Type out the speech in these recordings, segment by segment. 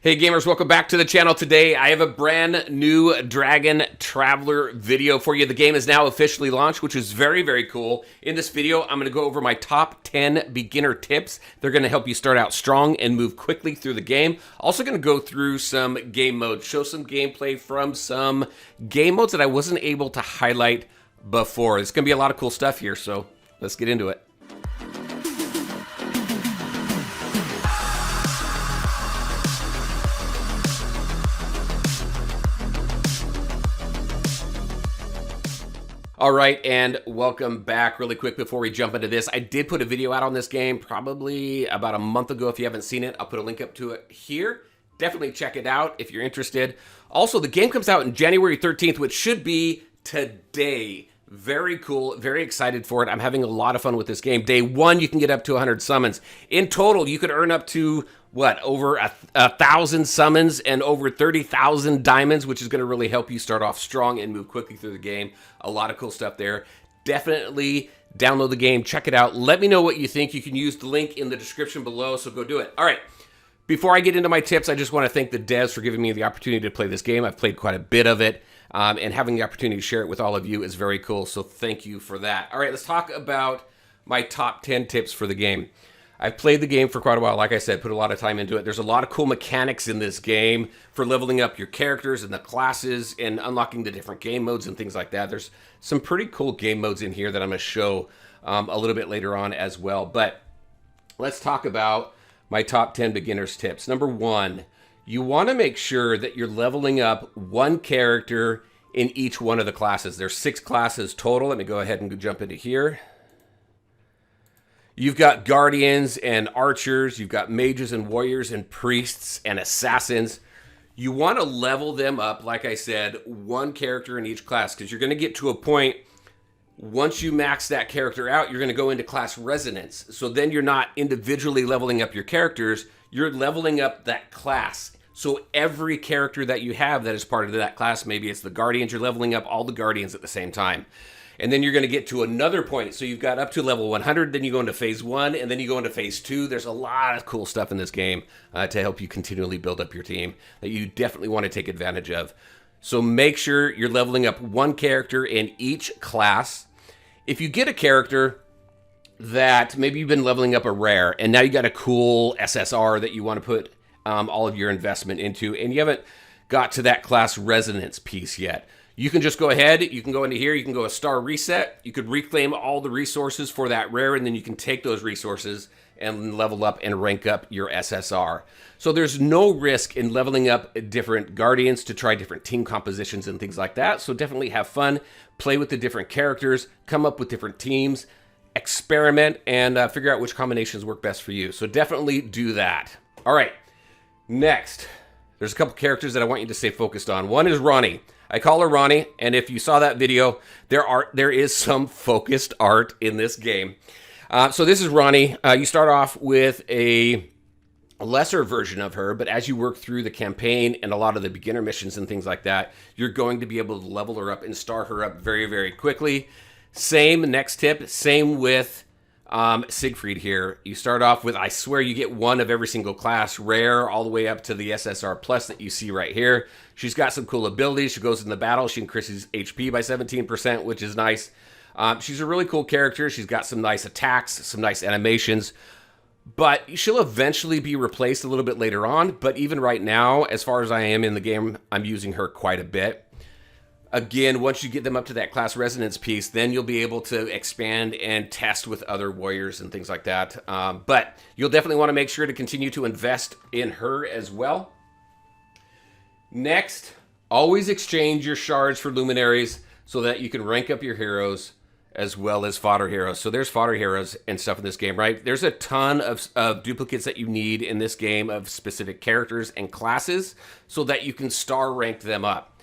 Hey gamers, welcome back to the channel. Today I have a brand new Dragon Traveler video for you. The game is now officially launched, which is very, very cool. In this video, I'm going to go over my top 10 beginner tips. They're going to help you start out strong and move quickly through the game. Also going to go through some game modes, show some gameplay from some game modes that I wasn't able to highlight before. It's going to be a lot of cool stuff here, so let's get into it. All right, and welcome back. Really quick before we jump into this, I did put a video out on this game probably about a month ago. If you haven't seen it, I'll put a link up to it here. Definitely check it out if you're interested. Also, the game comes out on January 13th, which should be today. Very cool, very excited for it. I'm having a lot of fun with this game. Day one, you can get up to 100 summons. In total, you could earn up to, what, over 1,000 summons and over 30,000 diamonds, which is going to really help you start off strong and move quickly through the game. A lot of cool stuff there. Definitely download the game, check it out. Let me know what you think. You can use the link in the description below, so go do it. All right. Before I get into my tips, I just want to thank the devs for giving me the opportunity to play this game. I've played quite a bit of it, and having the opportunity to share it with all of you is very cool, so thank you for that. All right, let's talk about my top 10 tips for the game. I've played the game for quite a while. Like I said, put a lot of time into it. There's a lot of cool mechanics in this game for leveling up your characters and the classes and unlocking the different game modes and things like that. There's some pretty cool game modes in here that I'm going to show a little bit later on as well. But let's talk about my top 10 beginners tips. Number one, you want to make sure that you're leveling up one character in each one of the classes. There's 6 classes total. Let me go ahead and jump into here. You've got guardians and archers. You've got mages and warriors and priests and assassins. You want to level them up, like I said, one character in each class, because you're going to get to a point. Once you max that character out, you're going to go into class resonance. So then you're not individually leveling up your characters, you're leveling up that class. So every character that you have that is part of that class, maybe it's the guardians, you're leveling up all the guardians at the same time. And then you're going to get to another point. So you've got up to level 100, then you go into phase 1, and then you go into phase 2. There's a lot of cool stuff in this game to help you continually build up your team that you definitely want to take advantage of. So make sure you're leveling up one character in each class. If you get a character that maybe you've been leveling up a rare and now you got a cool SSR that you want to put all of your investment into and you haven't got to that class resonance piece yet, you can just go ahead, you can go into here, you can go a star reset, you could reclaim all the resources for that rare and then you can take those resources and level up and rank up your SSR. So there's no risk in leveling up different guardians to try different team compositions and things like that. So definitely have fun, play with the different characters, come up with different teams, experiment, and figure out which combinations work best for you. So definitely do that. All right, next, there's a couple characters that I want you to stay focused on. One is Ronnie. I call her Ronnie, and if you saw that video, there is some focused art in this game. So this is Ronnie. You start off with a lesser version of her, but as you work through the campaign and a lot of the beginner missions and things like that, you're going to be able to level her up and star her up very, very quickly. Same, next tip, same with Siegfried here. You start off with, I swear you get one of every single class, rare, all the way up to the SSR Plus that you see right here. She's got some cool abilities. She goes in the battle. She increases HP by 17%, which is nice. She's a really cool character. She's got some nice attacks, some nice animations, but she'll eventually be replaced a little bit later on. But even right now, as far as I am in the game, I'm using her quite a bit. Again, once you get them up to that class resonance piece, then you'll be able to expand and test with other warriors and things like that. But you'll definitely want to make sure to continue to invest in her as well. Next, always exchange your shards for luminaries so that you can rank up your heroes as well as fodder heroes. So there's fodder heroes and stuff in this game, right? There's a ton of duplicates that you need in this game of specific characters and classes so that you can star rank them up.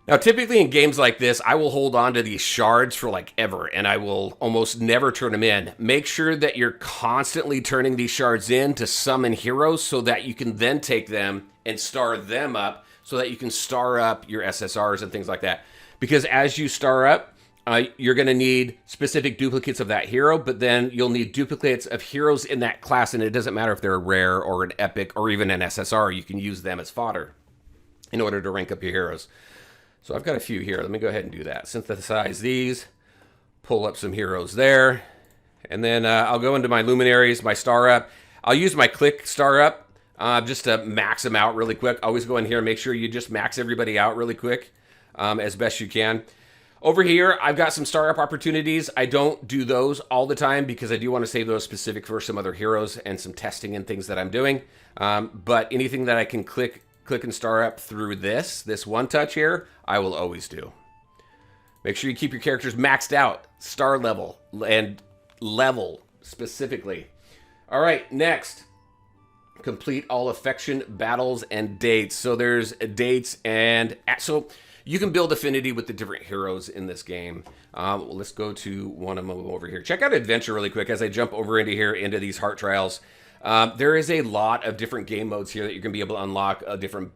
Now, typically in games like this, I will hold on to these shards for like ever, and I will almost never turn them in. Make sure that you're constantly turning these shards in to summon heroes so that you can then take them and star them up so that you can star up your SSRs and things like that. Because as you star up, You're going to need specific duplicates of that hero, but then you'll need duplicates of heroes in that class, and it doesn't matter if they're a rare or an epic or even an SSR. You can use them as fodder in order to rank up your heroes. So I've got a few here. Let me go ahead and do that. Synthesize these, pull up some heroes there, and then I'll go into my luminaries, my star up. I'll use my click star up just to max them out really quick. Always go in here and make sure you just max everybody out really quick as best you can. Over here, I've got some star up opportunities. I don't do those all the time because I do want to save those specific for some other heroes and some testing and things that I'm doing. But anything that I can click and star up through this one touch here, I will always do. Make sure you keep your characters maxed out, star level and level specifically. All right, next. Complete all affection, battles, and dates. So there's dates, and so you can build affinity with the different heroes in this game. Let's go to one of them over here. Check out Adventure really quick as I jump over into here, into these heart trials. There is a lot of different game modes here that you're going to be able to unlock, different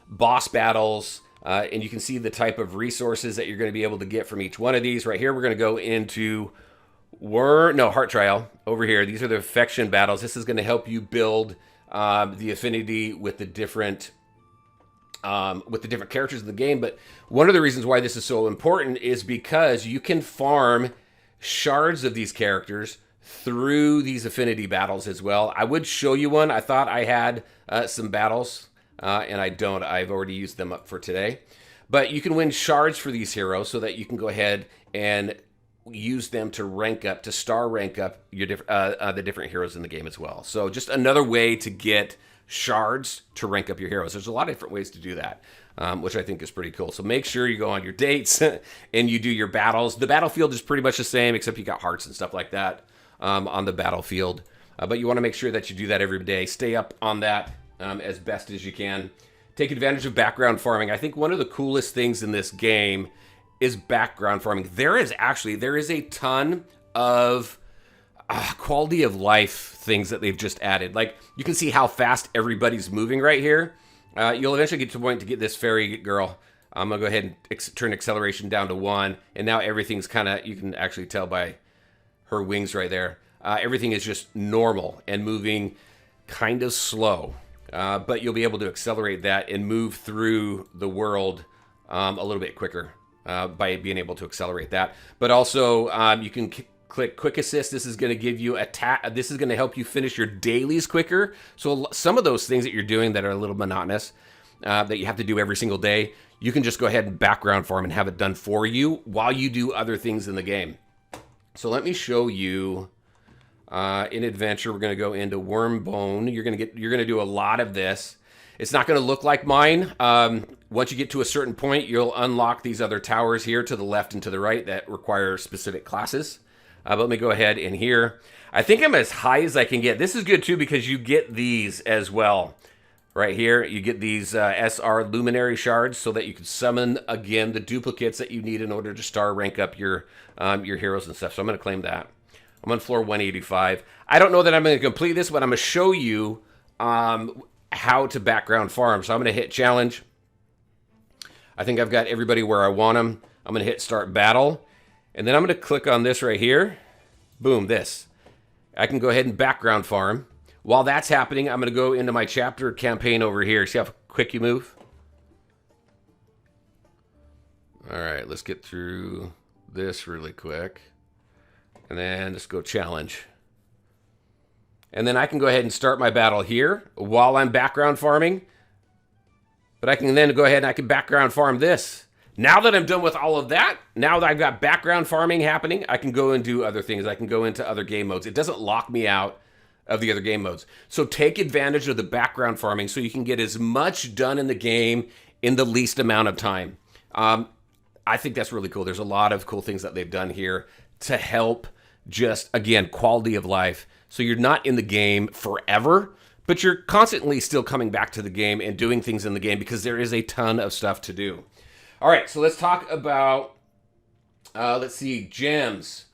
boss battles, and you can see the type of resources that you're going to be able to get from each one of these. Right here, we're going to go into heart trial over here. These are the affection battles. This is going to help you build the affinity with the different characters in the game. But one of the reasons why this is so important is because you can farm shards of these characters through these affinity battles as well. I would show you one. I thought I had some battles, and I don't. I've already used them up for today. But you can win shards for these heroes so that you can go ahead and use them to rank up, to star rank up your the different heroes in the game as well. So just another way to get shards to rank up your heroes. There's a lot of different ways to do that, which I think is pretty cool. So make sure you go on your dates and you do your battles. The battlefield is pretty much the same, except you got hearts and stuff like that on the battlefield. But you want to make sure that you do that every day. Stay up on that as best as you can. Take advantage of background farming. I think one of the coolest things in this game is background farming. There is a ton of quality of life things that they've just added. Like, you can see how fast everybody's moving right here. You'll eventually get to a point to get this fairy girl. I'm gonna go ahead and turn acceleration down to 1, and now everything's kind of, you can actually tell by her wings right there. Everything is just normal and moving kind of slow, but you'll be able to accelerate that and move through the world a little bit quicker by being able to accelerate that. But also, you can click quick assist. This is going to give you this is going to help you finish your dailies quicker. So some of those things that you're doing that are a little monotonous, that you have to do every single day, you can just go ahead and background farm and have it done for you while you do other things in the game. So let me show you in Adventure. We're going to go into Wormbone. You're going to do a lot of this. It's not going to look like mine. Once you get to a certain point, you'll unlock these other towers here to the left and to the right that require specific classes. But let me go ahead and here. I think I'm as high as I can get. This is good too because you get these as well. Right here, you get these SR Luminary Shards so that you can summon, again, the duplicates that you need in order to star rank up your heroes and stuff. So I'm going to claim that. I'm on floor 185. I don't know that I'm going to complete this, but I'm going to show you how to background farm. So I'm going to hit challenge. I think I've got everybody where I want them. I'm going to hit start battle. And then I'm going to click on this right here. Boom, this. I can go ahead and background farm. While that's happening, I'm going to go into my chapter campaign over here. See how quick you move? All right, let's get through this really quick. And then let's go challenge. And then I can go ahead and start my battle here while I'm background farming. But I can then go ahead and I can background farm this. Now that I'm done with all of that, now that I've got background farming happening, I can go and do other things. I can go into other game modes. It doesn't lock me out of the other game modes. So take advantage of the background farming so you can get as much done in the game in the least amount of time. I think that's really cool. There's a lot of cool things that they've done here to help just, again, quality of life. So you're not in the game forever, but you're constantly still coming back to the game and doing things in the game because there is a ton of stuff to do. All right, so let's talk about, let's see, gems.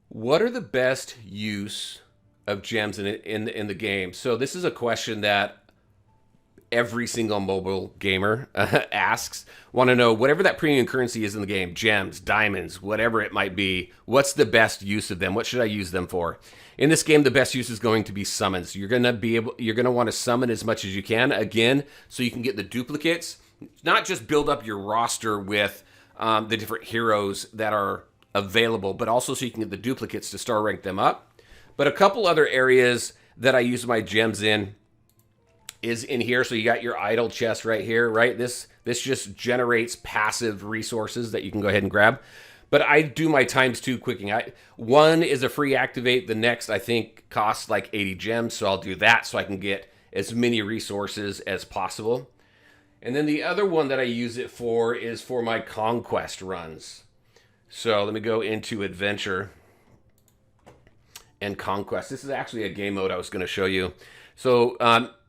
What are the best use of gems in the game? So this is a question that every single mobile gamer asks. Want to know whatever that premium currency is in the game, gems, diamonds, whatever it might be, what's the best use of them? What should I use them for? In this game, the best use is going to be summons. You're going to want to summon as much as you can, again, so you can get the duplicates. Not just build up your roster with the different heroes that are available, but also so you can get the duplicates to star rank them up. But a couple other areas that I use my gems in is in here. So you got your idle chest right here, right? This just generates passive resources that you can go ahead and grab. But I do my ×2 quicking. One is a free activate. The next, I think, costs like 80 gems. So I'll do that so I can get as many resources as possible. And then the other one that I use it for is for my conquest runs. So let me go into Adventure and Conquest. This is actually a game mode I was going to show you. So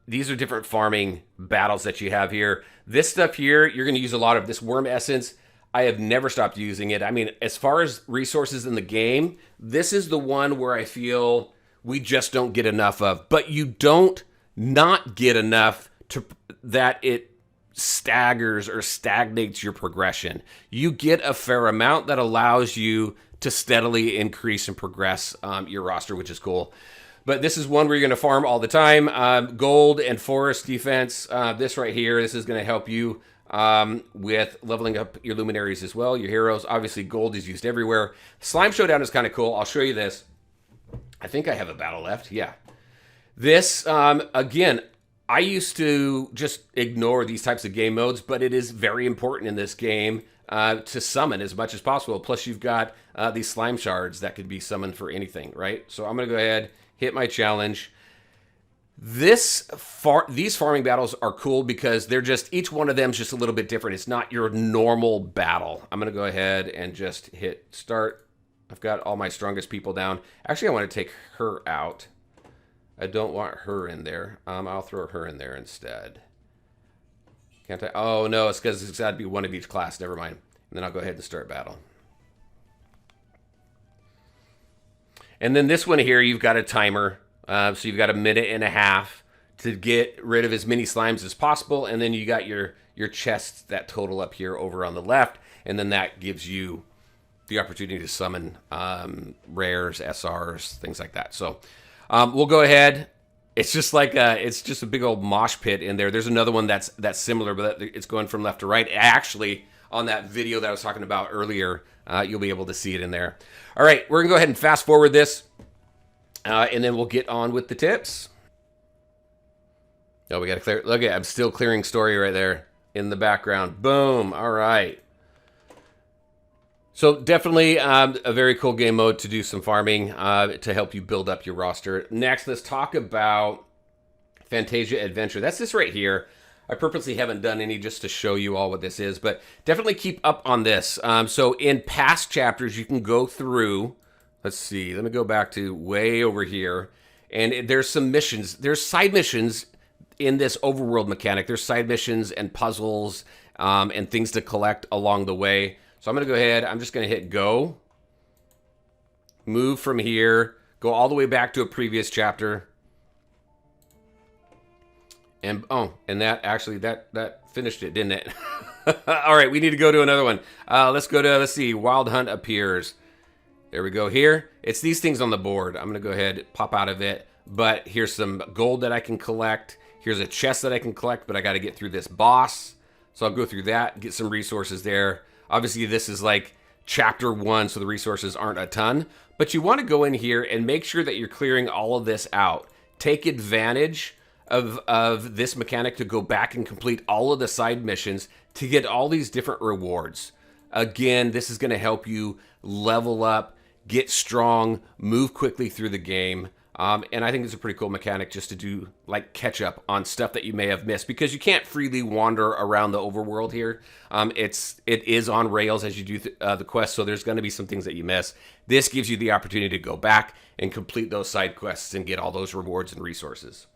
these are different farming battles that you have here. This stuff here, you're going to use a lot of this worm essence. I have never stopped using it. I mean, as far as resources in the game, this is the one where I feel we just don't get enough of. But you don't not get enough to that it staggers or stagnates your progression. You get a fair amount that allows you to steadily increase and progress your roster, which is cool. But this is one where you're going to farm all the time. Gold and forest defense. This right here, this is going to help you with leveling up your luminaries as well, your heroes. Obviously, gold is used everywhere. Slime Showdown is kind of cool. I'll show you this. I think I have a battle left. Yeah. This, again, I used to just ignore these types of game modes, but it is very important in this game to summon as much as possible. Plus, you've got these slime shards that could be summoned for anything, right? So I'm going to go ahead, hit my challenge. These farming battles are cool because they're just, each one of them is just a little bit different. It's not your normal battle. I'm going to go ahead and just hit start. I've got all my strongest people down. Actually, I want to take her out. I don't want her in there. I'll throw her in there instead. Can't I? Oh, no, it's because it's got to be one of each class. Never mind. And then I'll go ahead and start battle. And then this one here, you've got a timer. So you've got 1.5 minutes to get rid of as many slimes as possible. And then you got your chests that total up here over on the left. And then that gives you the opportunity to summon rares, SRs, things like that. So we'll go ahead. It's just like it's just a big old mosh pit in there. There's another one that's similar, but it's going from left to right. Actually, on that video that I was talking about earlier, you'll be able to see it in there. All right, we're going to go ahead and fast forward this. And then we'll get on with the tips. Oh, we got to clear. Look at, I'm still clearing story right there in the background. Boom. All right. So definitely a very cool game mode to do some farming to help you build up your roster. Next, let's talk about Phantasia Adventure. That's this right here. I purposely haven't done any just to show you all what this is, but definitely keep up on this. So in past chapters, you can go through. Let's see. Let me go back to way over here. And there's some missions. There's side missions in this overworld mechanic. There's side missions and puzzles and things to collect along the way. So I'm going to go ahead. I'm just going to hit go. Move from here. Go all the way back to a previous chapter. And and that actually, that finished it, didn't it? All right, we need to go to another one. Let's go to, let's see. Wild Hunt appears. There we go here. It's these things on the board. I'm going to go ahead, pop out of it. But here's some gold that I can collect. Here's a chest that I can collect, but I got to get through this boss. So I'll go through that, get some resources there. Obviously, this is like chapter 1, so the resources aren't a ton. But you want to go in here and make sure that you're clearing all of this out. Take advantage of this mechanic to go back and complete all of the side missions to get all these different rewards. Again, this is going to help you level up, get strong, move quickly through the game. And I think it's a pretty cool mechanic just to do like catch up on stuff that you may have missed because you can't freely wander around the overworld here. It is on rails as you do the quest, so there's going to be some things that you miss. This gives you the opportunity to go back and complete those side quests and get all those rewards and resources.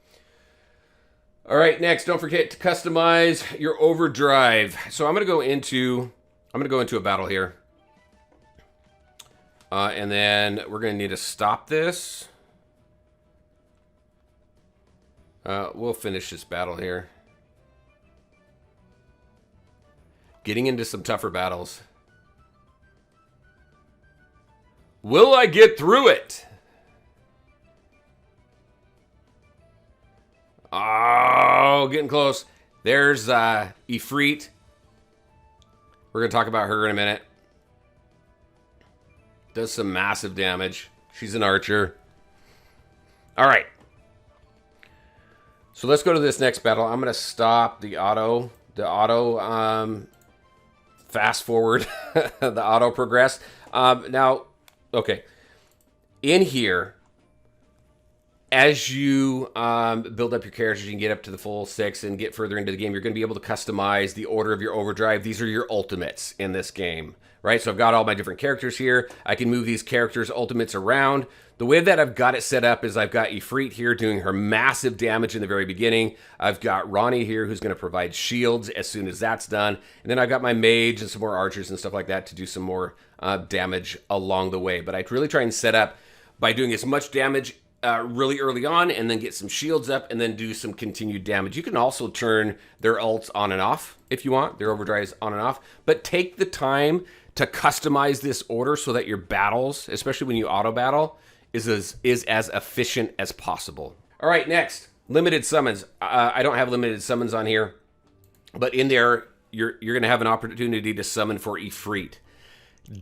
All right, next, don't forget to customize your overdrive. So I'm going to go into a battle here. And then we're going to need to stop this. We'll finish this battle here. Getting into some tougher battles. Will I get through it? Oh, getting close. There's Ifrit. We're going to talk about her in a minute. Does some massive damage. She's an archer. All right. So let's go to this next battle. I'm going to stop the auto fast forward, the auto progress. Now, okay. In here, as you build up your characters, you can get up to the full 6 and get further into the game. You're going to be able to customize the order of your overdrive. These are your ultimates in this game, right? So I've got all my different characters here. I can move these characters' ultimates around. The way that I've got it set up is I've got Ifrit here doing her massive damage in the very beginning. I've got Ronnie here who's going to provide shields as soon as that's done. And then I've got my mage and some more archers and stuff like that to do some more damage along the way. But I really try and set up by doing as much damage really early on and then get some shields up and then do some continued damage. You can also turn their ults on and off if you want, their overdrives on and off. But take the time to customize this order so that your battles, especially when you auto battle, is as efficient as possible. All right, next, limited summons. I don't have limited summons on here, but in there, you're going to have an opportunity to summon for Ifrit.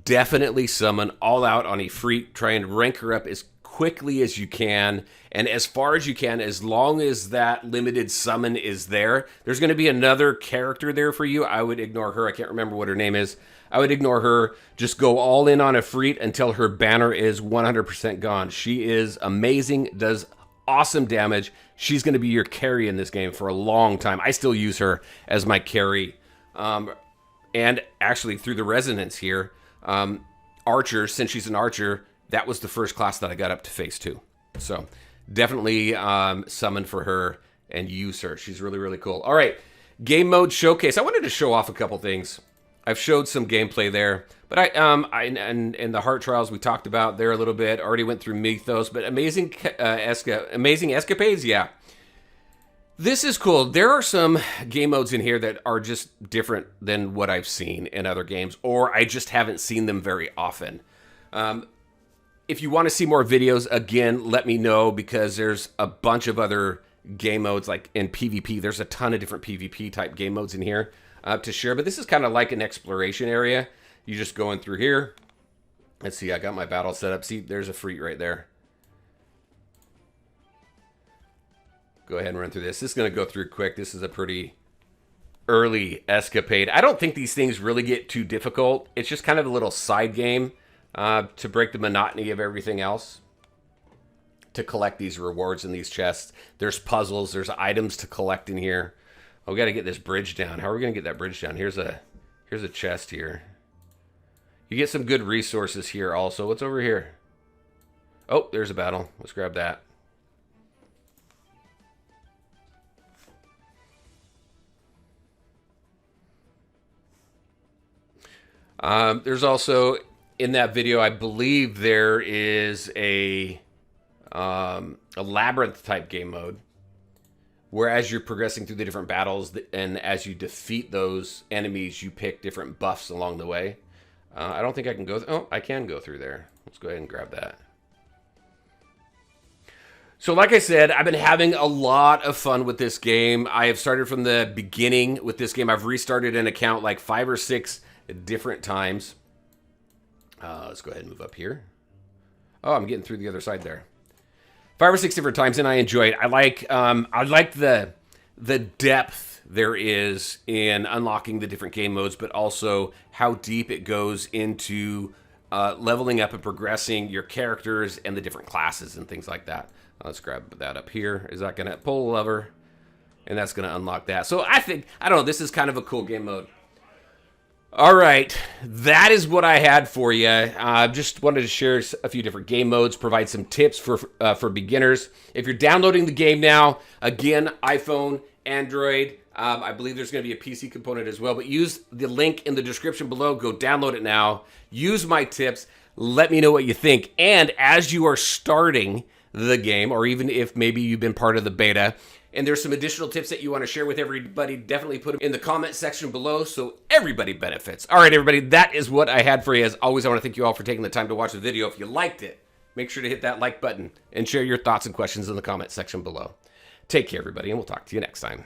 Definitely summon all out on Ifrit. Try and rank her up as quickly as you can and as far as you can, as long as that limited summon is there. There's going to be another character there for you. I would ignore her. I can't remember what her name is. I would ignore her. Just go all in on Ifrit until her banner is 100% gone. She is amazing, does awesome damage. She's going to be your carry in this game for a long time. I still use her as my carry. And actually, through the resonance here, archer, since she's an archer, that was the first class that I got up to phase 2. So definitely summon for her and use her. She's really, really cool. All right, game mode showcase. I wanted to show off a couple things. I've showed some gameplay there, but and the Heart Trials we talked about there a little bit. Already went through Mythos, but amazing escapades, yeah. This is cool. There are some game modes in here that are just different than what I've seen in other games, or I just haven't seen them very often. If you want to see more videos, again, let me know, because there's a bunch of other game modes, like in PvP. There's a ton of different PvP type game modes in here to share, but this is kind of like an exploration area. You just go in through here. Let's see, I got my battle set up. See, there's a Ifrit right there. Go ahead and run through this. This is going to go through quick. This is a pretty early escapade. I don't think these things really get too difficult. It's just kind of a little side game to break the monotony of everything else, to collect these rewards in these chests. There's puzzles. There's items to collect in here. Oh, we got to get this bridge down. How are we going to get that bridge down? Here's a chest here. You get some good resources here also. What's over here? Oh, there's a battle. Let's grab that. There's also, in that video, I believe there is a labyrinth type game mode, where as you're progressing through the different battles and as you defeat those enemies, you pick different buffs along the way. I don't think I can go. Oh, I can go through there. Let's go ahead and grab that. So like I said, I've been having a lot of fun with this game. I have started from the beginning with this game. I've restarted an account like 5 or 6 different times. Let's go ahead and move up here. Oh, I'm getting through the other side there. 5 or 6 different times, and I enjoy it. I like the depth there is in unlocking the different game modes, but also how deep it goes into leveling up and progressing your characters and the different classes and things like that. Let's grab that up here. Is that going to pull a lever? And that's going to unlock that. So I don't know, this is kind of a cool game mode. All right, that is what I had for you. Just wanted to share a few different game modes, provide some tips for beginners. If you're downloading the game now, again, iPhone, Android, I believe there's going to be a PC component as well, but use the link in the description below. Go download it now. Use my tips. Let me know what you think. And as you are starting the game, or even if maybe you've been part of the beta, and there's some additional tips that you want to share with everybody, definitely put them in the comment section below so everybody benefits. All right, everybody, that is what I had for you. As always, I want to thank you all for taking the time to watch the video. If you liked it, make sure to hit that like button and share your thoughts and questions in the comment section below. Take care, everybody, and we'll talk to you next time.